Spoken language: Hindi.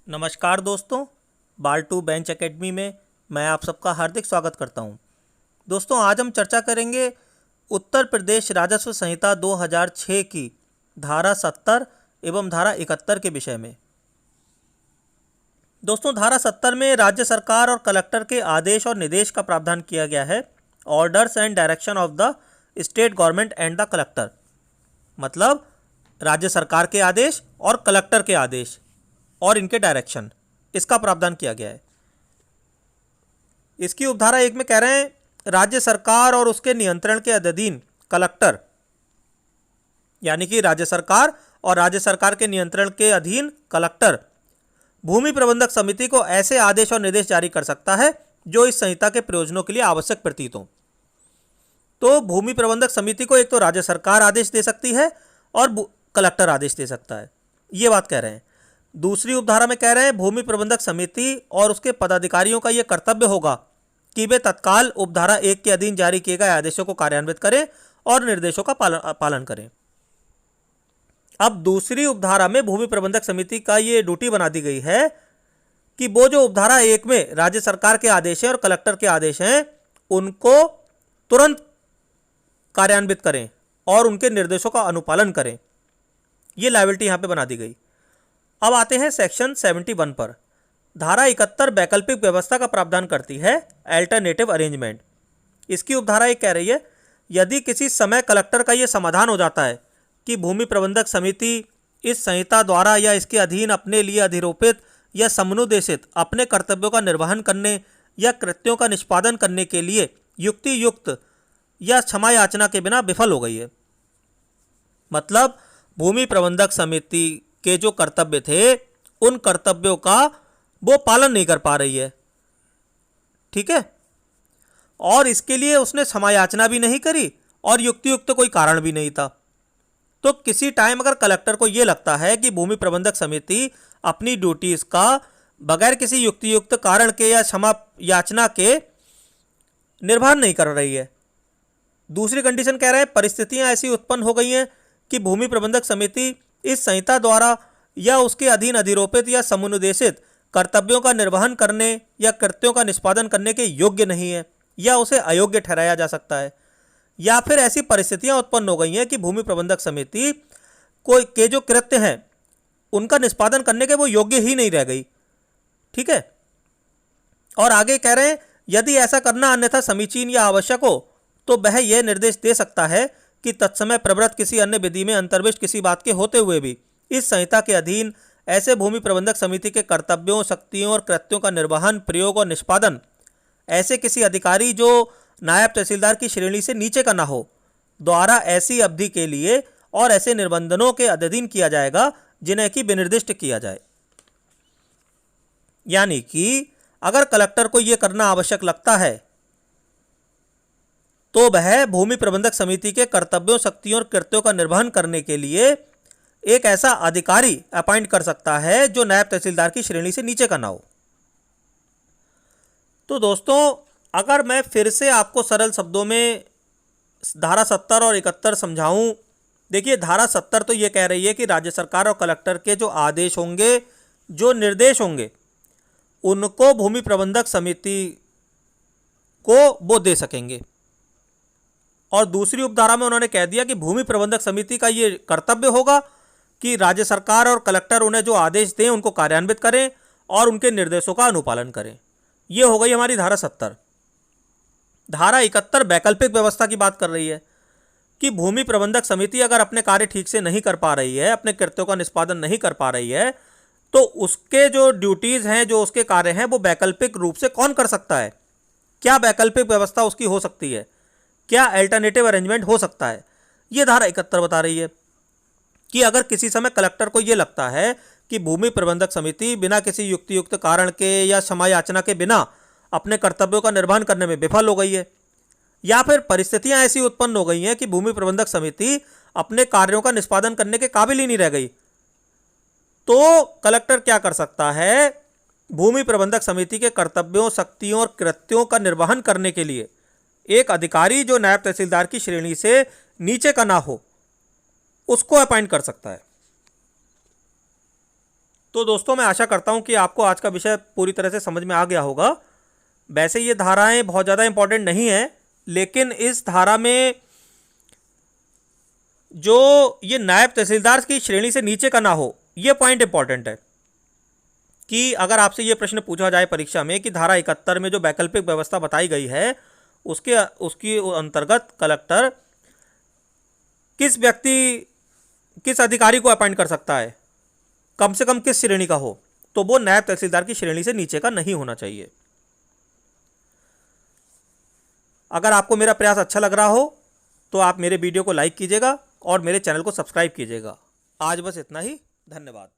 नमस्कार दोस्तों, बाल टू बेंच एकेडमी में मैं आप सबका हार्दिक स्वागत करता हूं। दोस्तों, आज हम चर्चा करेंगे उत्तर प्रदेश राजस्व संहिता 2006 की धारा 70 एवं धारा 71 के विषय में। दोस्तों, धारा 70 में राज्य सरकार और कलेक्टर के आदेश और निर्देश का प्रावधान किया गया है। Orders and direction of the state government and the collector, मतलब राज्य सरकार के आदेश और कलेक्टर के आदेश और इनके डायरेक्शन, इसका प्रावधान किया गया है। इसकी उपधारा 1 में कह रहे हैं राज्य सरकार और उसके नियंत्रण के अधीन कलेक्टर, यानी कि राज्य सरकार और राज्य सरकार के नियंत्रण के अधीन कलेक्टर भूमि प्रबंधक समिति को ऐसे आदेश और निर्देश जारी कर सकता है जो इस संहिता के प्रयोजनों के लिए आवश्यक प्रतीत हो। तो भूमि प्रबंधक समिति को एक तो राज्य सरकार आदेश दे सकती है और कलेक्टर आदेश दे सकता है, ये बात कह रहे हैं। दूसरी उपधारा में कह रहे हैं भूमि प्रबंधक समिति और उसके पदाधिकारियों का यह कर्तव्य होगा कि वे तत्काल उपधारा 1 के अधीन जारी किए गए आदेशों को कार्यान्वित करें और निर्देशों का पालन करें। अब दूसरी उपधारा में भूमि प्रबंधक समिति का ये ड्यूटी बना दी गई है कि वो जो उपधारा 1 में राज्य सरकार के आदेश हैं और कलेक्टर के आदेश हैं उनको तुरंत कार्यान्वित करें और उनके निर्देशों का अनुपालन करें। ये लायबिलिटी यहां पे बना दी गई। अब आते हैं सेक्शन 71 पर। धारा 71 वैकल्पिक व्यवस्था का प्रावधान करती है, अल्टरनेटिव अरेंजमेंट। इसकी उपधारा एक कह रही है यदि किसी समय कलेक्टर का यह समाधान हो जाता है कि भूमि प्रबंधक समिति इस संहिता द्वारा या इसके अधीन अपने लिए अधिरोपित या समनुदेशित अपने कर्तव्यों का निर्वहन करने या कृत्यों का निष्पादन करने के लिए युक्ति युक्त या क्षमा याचना के बिना विफल हो गई है, मतलब भूमि प्रबंधक समिति के जो कर्तव्य थे उन कर्तव्यों का वो पालन नहीं कर पा रही है, ठीक है, और इसके लिए उसने क्षमा याचना भी नहीं करी और युक्तियुक्त कोई कारण भी नहीं था। तो किसी टाइम अगर कलेक्टर को यह लगता है कि भूमि प्रबंधक समिति अपनी ड्यूटीज का बगैर किसी युक्तियुक्त कारण के या क्षमा याचना के निर्वहन नहीं कर रही है। दूसरी कंडीशन कह रहे हैं परिस्थितियां ऐसी उत्पन्न हो गई हैं कि भूमि प्रबंधक समिति इस संहिता द्वारा या उसके अधीन अधिरोपित या समनुदेशित कर्तव्यों का निर्वहन करने या कृत्यों का निष्पादन करने के योग्य नहीं है या उसे अयोग्य ठहराया जा सकता है, या फिर ऐसी परिस्थितियां उत्पन्न हो गई हैं कि भूमि प्रबंधक समिति के जो कृत्य हैं उनका निष्पादन करने के वो योग्य ही नहीं रह गई, ठीक है। और आगे कह रहे हैं यदि ऐसा करना अन्यथा समीचीन या आवश्यक हो तो वह यह निर्देश दे सकता है कि तत्समय प्रवृत्त किसी अन्य विधि में अंतर्विष्ट किसी बात के होते हुए भी इस संहिता के अधीन ऐसे भूमि प्रबंधक समिति के कर्तव्यों, शक्तियों और कृत्यों का निर्वहन, प्रयोग और निष्पादन ऐसे किसी अधिकारी जो नायब तहसीलदार की श्रेणी से नीचे का ना हो द्वारा ऐसी अवधि के लिए और ऐसे निबंधनों के अधीन किया जाएगा जिन्हें कि विनिर्दिष्ट किया जाए। यानी कि अगर कलेक्टर को यह करना आवश्यक लगता है तो वह भूमि प्रबंधक समिति के कर्तव्यों, शक्तियों और कृत्यों का निर्वहन करने के लिए एक ऐसा अधिकारी अपॉइंट कर सकता है जो नायब तहसीलदार की श्रेणी से नीचे का ना हो। तो दोस्तों, अगर मैं फिर से आपको सरल शब्दों में धारा 70 और 71 समझाऊं, देखिए धारा 70 तो ये कह रही है कि राज्य सरकार और कलेक्टर के जो आदेश होंगे, जो निर्देश होंगे, उनको भूमि प्रबंधक समिति को वो दे सकेंगे। और दूसरी उपधारा में उन्होंने कह दिया कि भूमि प्रबंधक समिति का ये कर्तव्य होगा कि राज्य सरकार और कलेक्टर उन्हें जो आदेश दें उनको कार्यान्वित करें और उनके निर्देशों का अनुपालन करें। ये हो गई हमारी धारा 70। धारा 71 वैकल्पिक व्यवस्था की बात कर रही है कि भूमि प्रबंधक समिति अगर अपने कार्य ठीक से नहीं कर पा रही है, अपने कृत्यों का निष्पादन नहीं कर पा रही है, तो उसके जो ड्यूटीज हैं, जो उसके कार्य हैं, वो वैकल्पिक रूप से कौन कर सकता है, क्या वैकल्पिक व्यवस्था उसकी हो सकती है, क्या अल्टरनेटिव अरेंजमेंट हो सकता है। ये धारा 71 बता रही है कि अगर किसी समय कलेक्टर को यह लगता है कि भूमि प्रबंधक समिति बिना किसी युक्तियुक्त कारण के या क्षमा याचना के बिना अपने कर्तव्यों का निर्वहन करने में विफल हो गई है, या फिर परिस्थितियां ऐसी उत्पन्न हो गई हैं कि भूमि प्रबंधक समिति अपने कार्यों का निष्पादन करने के काबिल ही नहीं रह गई, तो कलेक्टर क्या कर सकता है, भूमि प्रबंधक समिति के कर्तव्यों, शक्तियों और कृत्यों का निर्वहन करने के लिए एक अधिकारी जो नायब तहसीलदार की श्रेणी से नीचे का ना हो उसको अपॉइंट कर सकता है। तो दोस्तों मैं आशा करता हूं कि आपको आज का विषय पूरी तरह से समझ में आ गया होगा। वैसे ये धाराएं बहुत ज़्यादा इंपॉर्टेंट नहीं है, लेकिन इस धारा में जो ये नायब तहसीलदार की श्रेणी से नीचे का ना हो, ये पॉइंट इंपॉर्टेंट है। कि अगर आपसे ये प्रश्न पूछा जाए परीक्षा में कि धारा 71 में जो वैकल्पिक व्यवस्था बताई गई है उसकी अंतर्गत कलेक्टर किस अधिकारी को अपॉइंट कर सकता है, कम से कम किस श्रेणी का हो, तो वो नायब तहसीलदार की श्रेणी से नीचे का नहीं होना चाहिए। अगर आपको मेरा प्रयास अच्छा लग रहा हो तो आप मेरे वीडियो को लाइक कीजिएगा और मेरे चैनल को सब्सक्राइब कीजिएगा। आज बस इतना ही। धन्यवाद।